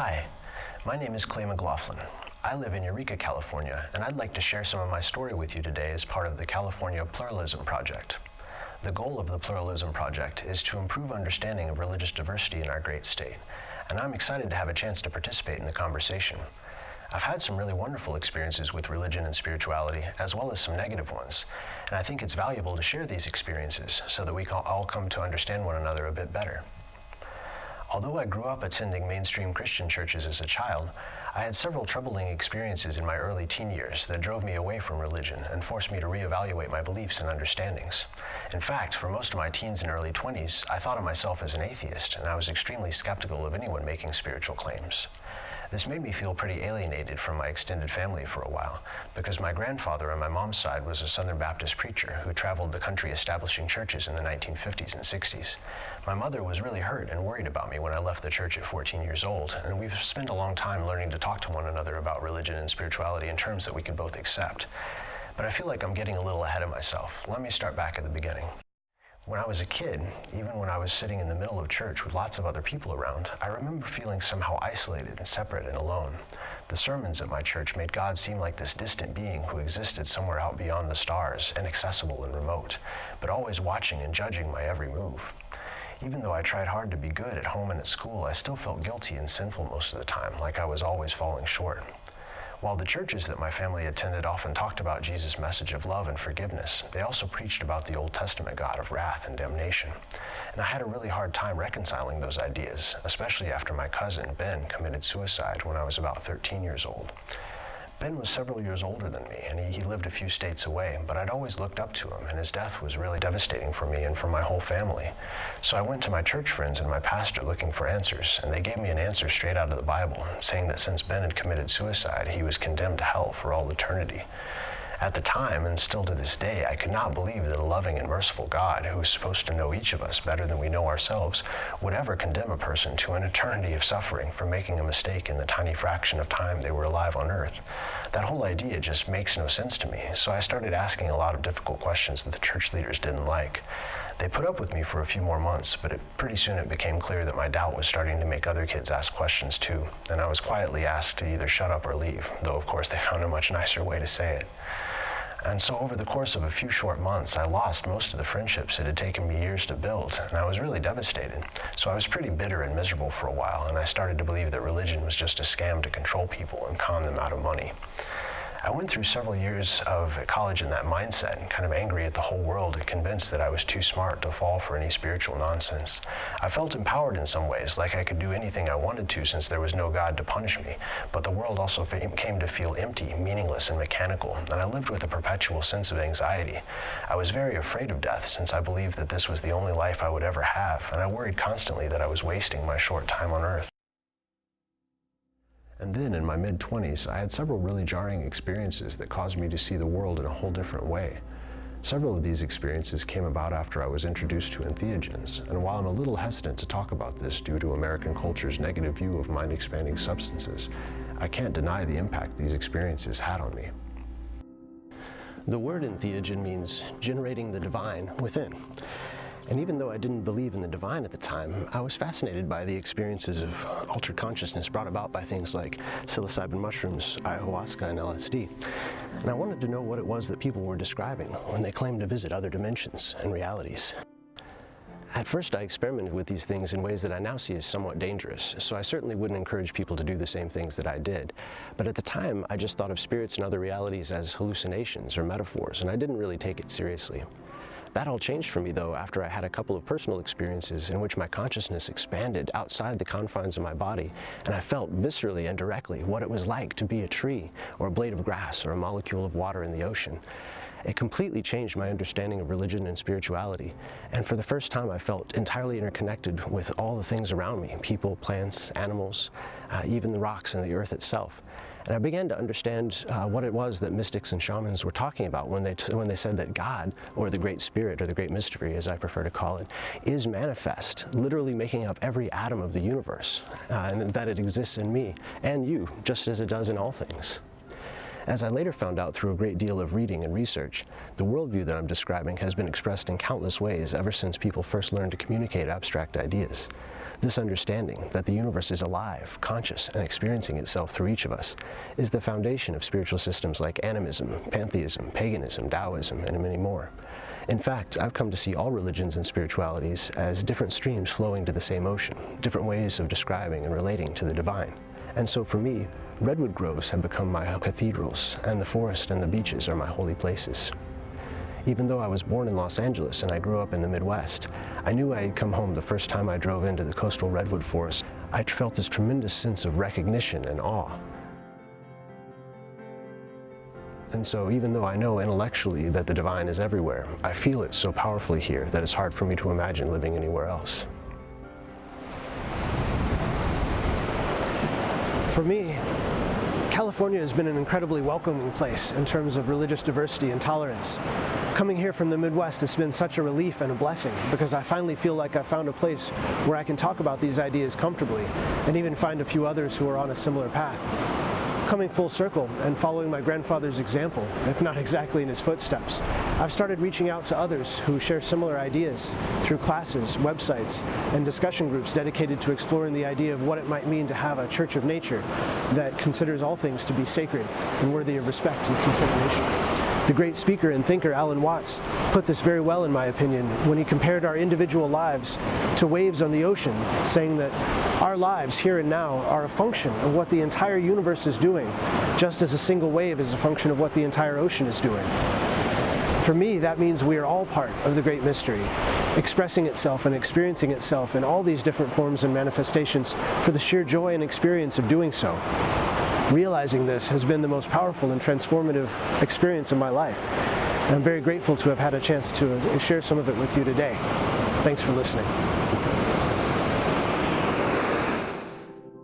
Hi, my name is McGlaughlin. I live in Eureka, California, and I'd like to share some of my story with you today as part of the California Pluralism Project. The goal of the Pluralism Project is to improve understanding of religious diversity in our great state, and I'm excited to have a chance to participate in the conversation. I've had some really wonderful experiences with religion and spirituality, as well as some negative ones, and I think it's valuable to share these experiences so that we can all come to understand one another a bit better. Although I grew up attending mainstream Christian churches as a child, I had several troubling experiences in my early teen years that drove me away from religion and forced me to reevaluate my beliefs and understandings. In fact, for most of my teens and early 20s, I thought of myself as an atheist, and I was extremely skeptical of anyone making spiritual claims. This made me feel pretty alienated from my extended family for a while, because my grandfather on my mom's side was a Southern Baptist preacher who traveled the country establishing churches in the 1950s and 60s. My mother was really hurt and worried about me when I left the church at 14 years old, and we've spent a long time learning to talk to one another about religion and spirituality in terms that we could both accept. But I feel like I'm getting a little ahead of myself. Let me start back at the beginning. When I was a kid, even when I was sitting in the middle of church with lots of other people around, I remember feeling somehow isolated and separate and alone. The sermons at my church made God seem like this distant being who existed somewhere out beyond the stars, inaccessible and remote, but always watching and judging my every move. Even though I tried hard to be good at home and at school, I still felt guilty and sinful most of the time, like I was always falling short. While the churches that my family attended often talked about Jesus' message of love and forgiveness, they also preached about the Old Testament God of wrath and damnation. And I had a really hard time reconciling those ideas, especially after my cousin, Ben, committed suicide when I was about 13 years old. Ben was several years older than me, and he lived a few states away, but I'd always looked up to him, and his death was really devastating for me and for my whole family. So I went to my church friends and my pastor looking for answers, and they gave me an answer straight out of the Bible, saying that since Ben had committed suicide, he was condemned to hell for all eternity. At the time, and still to this day, I could not believe that a loving and merciful God, who is supposed to know each of us better than we know ourselves, would ever condemn a person to an eternity of suffering for making a mistake in the tiny fraction of time they were alive on earth. That whole idea just makes no sense to me, so I started asking a lot of difficult questions that the church leaders didn't like. They put up with me for a few more months, but pretty soon it became clear that my doubt was starting to make other kids ask questions too, and I was quietly asked to either shut up or leave, though of course they found a much nicer way to say it. And so over the course of a few short months, I lost most of the friendships it had taken me years to build, and I was really devastated. So I was pretty bitter and miserable for a while, and I started to believe that religion was just a scam to control people and con them out of money. I went through several years of college in that mindset, kind of angry at the whole world and convinced that I was too smart to fall for any spiritual nonsense. I felt empowered in some ways, like I could do anything I wanted to since there was no God to punish me, but the world also came to feel empty, meaningless, and mechanical, and I lived with a perpetual sense of anxiety. I was very afraid of death since I believed that this was the only life I would ever have, and I worried constantly that I was wasting my short time on earth. And then in my mid-20s, I had several really jarring experiences that caused me to see the world in a whole different way. Several of these experiences came about after I was introduced to entheogens, and while I'm a little hesitant to talk about this due to American culture's negative view of mind-expanding substances, I can't deny the impact these experiences had on me. The word entheogen means generating the divine within. And even though I didn't believe in the divine at the time, I was fascinated by the experiences of altered consciousness brought about by things like psilocybin mushrooms, ayahuasca, and LSD. And I wanted to know what it was that people were describing when they claimed to visit other dimensions and realities. At first, I experimented with these things in ways that I now see as somewhat dangerous, so I certainly wouldn't encourage people to do the same things that I did. But at the time, I just thought of spirits and other realities as hallucinations or metaphors, and I didn't really take it seriously. That all changed for me, though, after I had a couple of personal experiences in which my consciousness expanded outside the confines of my body, and I felt viscerally and directly what it was like to be a tree, or a blade of grass, or a molecule of water in the ocean. It completely changed my understanding of religion and spirituality, and for the first time I felt entirely interconnected with all the things around me, people, plants, animals, even the rocks and the earth itself. And I began to understand what it was that mystics and shamans were talking about when they said that God, or the Great Spirit, or the Great Mystery, as I prefer to call it, is manifest, literally making up every atom of the universe, and that it exists in me and you, just as it does in all things. As I later found out through a great deal of reading and research, the worldview that I'm describing has been expressed in countless ways ever since people first learned to communicate abstract ideas. This understanding that the universe is alive, conscious, and experiencing itself through each of us is the foundation of spiritual systems like animism, pantheism, paganism, Taoism, and many more. In fact, I've come to see all religions and spiritualities as different streams flowing to the same ocean, different ways of describing and relating to the divine. And so for me, redwood groves have become my cathedrals, and the forest and the beaches are my holy places. Even though I was born in Los Angeles and I grew up in the Midwest, I knew I had come home the first time I drove into the coastal redwood forest. I felt this tremendous sense of recognition and awe. And so even though I know intellectually that the divine is everywhere, I feel it so powerfully here that it's hard for me to imagine living anywhere else. For me, California has been an incredibly welcoming place in terms of religious diversity and tolerance. Coming here from the Midwest has been such a relief and a blessing because I finally feel like I've found a place where I can talk about these ideas comfortably and even find a few others who are on a similar path. Coming full circle and following my grandfather's example, if not exactly in his footsteps, I've started reaching out to others who share similar ideas through classes, websites, and discussion groups dedicated to exploring the idea of what it might mean to have a church of nature that considers all things to be sacred and worthy of respect and consideration. The great speaker and thinker Alan Watts put this very well, in my opinion, when he compared our individual lives to waves on the ocean, saying that our lives here and now are a function of what the entire universe is doing, just as a single wave is a function of what the entire ocean is doing. For me, that means we are all part of the great mystery, expressing itself and experiencing itself in all these different forms and manifestations for the sheer joy and experience of doing so. Realizing this has been the most powerful and transformative experience of my life. I'm very grateful to have had a chance to share some of it with you today. Thanks for listening.